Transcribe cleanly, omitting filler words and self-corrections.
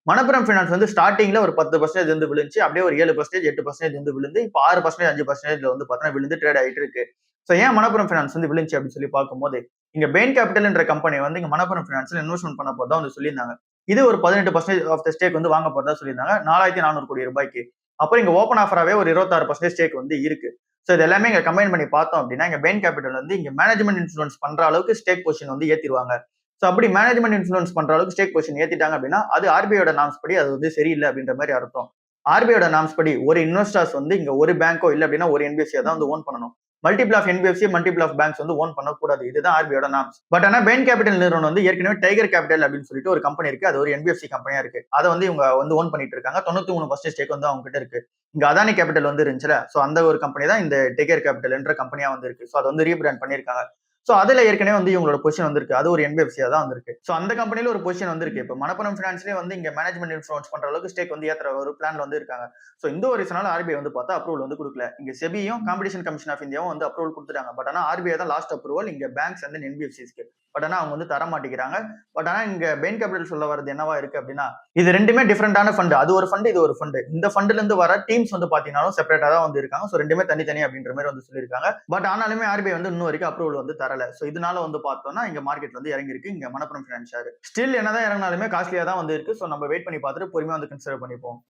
Manappuram finance வந்து ஸ்டார்டிங்ல ஒரு 10% வந்து விழுந்துச்சு. அப்படியே ஒரு 7%, 8% வந்து விழுந்து, இப்ப 6%, 5%ல வந்து பார்த்தீங்கன்னா விழுந்து ட்ரேட் ஆயிட்டு இருக்கு. சோ ஏன் மணப்புரம் ஃபினான்ஸ் வந்து விழுந்துச்சு அப்படின்னு சொல்லி பார்க்கும்போது, இங்க பெயின் கேப்பிட்டல்ன்ற கம்பெனி வந்து இங்க மணப்புரம் ஃபினான்ஸ்ல இன்வெஸ்ட்மென்ட் பண்ண போறதா வந்து சொல்லியிருந்தாங்க. இது ஒரு 18% ஆஃப் த ஸ்டேக் வந்து வாங்க போறதா சொல்லியிருந்தாங்க. 4,400 கோடி ரூபாய்க்கு. அப்புறம் இங்க ஓப்பன் ஆஃபராவே ஒரு 26% ஸ்டேக் வந்து இருக்கு. சோ இது எல்லாமே இங்க கம்பைன் பண்ணி பார்த்தோம் அப்படின்னா, இங்க பெயின் கேப்பிட்டல் வந்து இங்க மேனேஜ்மென்ட் இன்ஃப்ளூயன்ஸ் பண்ற அளவுக்கு ஸ்டேக் பொசிஷன் வந்து ஏத்திருவாங்க. சோ அப்படி மேனேஜ்மென்ட் இன்ஃப்ளூயன்ஸ் பண்ற அளவுக்கு ஸ்டேக் பொசிஷன் ஏத்திட்டாங்க அப்படின்னா, அது ஆர்பிஐயோட நார்ம்ஸ் படி அது வந்து சரியில்ல அப்படின்ற மாரி அர்த்தம். ஆர்பிஐயோட நார்ம்ஸ் படி ஒரு இன்வெஸ்டர்ஸ் வந்து இங்க ஒரு பேங்கோ இல்ல அப்படின்னா ஒரு என்பிஎஃப்சியா தான் வந்து ஓன் பண்ணணும். Multiple of NBFC, multiple of banks வந்து ஓன் பண்ணக்கூடாது. இதுதான் ஆர்பிஐயோட நார்ம்ஸ். பட் ஆனா பெயின் கேப்பிட்டல் நிறுவனம் வந்து ஏற்கனவே டைகர் கேபிட்டல் அப்படின்னு சொல்லிட்டு ஒரு கம்பெனி இருக்கு. அது ஒரு என்பிஎஃப்சி கம்பெனியா இருக்கு. அத வந்து இவங்க வந்து ஓன் பண்ணிட்டு இருக்காங்க. 93% ஸ்டேக் வந்து அவங்க கிட்ட இருக்கு. இங்க அதானி கேபிட்டல் வந்து இருந்துச்சுல, சோ அந்த ஒரு கம்பெனி தான் இந்த டைகர் கேபிட்டல் என்ற கம்பெனியா வந்து இருக்கு. சோ அது வந்து ரீபிராண்ட் பண்ணியிருக்காங்க. சோ அதுல ஏற்கனவே வந்து இவங்களோட பொசிஷன் வந்திருக்கு. அது ஒரு என்பிஎஃப்சியா தான் வந்திருக்கு. சோ அந்த கம்பெனில ஒரு பொசிஷன் வந்திருக்கு. இப்ப மணப்புரம் பினான்ஸ்லயே வந்து இங்க மேனேஜ்மென்ட் இன்ஃப்ளூயன்ஸ் பண்ற அளவுக்கு ஸ்டேக் வந்து ஏத்துற ஒரு பிளான்ல வந்து இருக்காங்க. சோ இந்த ஒரு ரீசனால ஆர்பிஐ வந்து பார்த்தா அப்ரூவல் வந்து குடுக்கல. இங்க செபியும் காம்படிஷன் கமிஷன் ஆஃப் இந்தியாவும் வந்து அப்ரூவல் குடுத்துட்டாங்க. பட் ஆனா ஆர்பிஐ தான் லாஸ்ட் அப்ரூவல் இங்க பேங்க்ஸ் அண்ட் என்பிஎஃப்சிஸ்க்கு. பட் ஆனா அவங்க வந்து தர மாட்டேங்கிறாங்க. பட் ஆனா இங்க பெயின் கேபிட்டல் சொல்ல வரது என்னவா இருக்கு அப்படின்னா, இது 2மே டிஃபரண்டான ஃபண்ட். அது ஒரு ஃபண்ட், இது ஒரு ஃபண்ட். இந்த ஃபண்ட்ல இருந்து வர டீம்ஸ் வந்து பாத்தீங்கன்னாலும் செப்பரேட்டா தான் வந்து இருக்காங்க. சோ 2மே தனித்தனி அப்படின்ற மாதிரி வந்து சொல்லியிருக்காங்க. பட் ஆனாலுமே ஆர்பிஐ வந்து இன்னும் வரைக்கும் அப்ரூவல் வந்து தரல. சோ இதனால வந்து பார்த்தோம்னா இங்க மார்க்கெட் வந்து இறங்கி இருக்கு. இங்க மணப்புரம் பினான்ஸ் ஷேர். ஸ்டில் என்னதான் இறங்கினாலுமே காஸ்ட்லியா தான் வந்து இருக்கு. சோ நம்ம வெயிட் பண்ணி பார்த்துட்டு பொறுமையா வந்து கன்சிடர் பண்ணிப்போம்.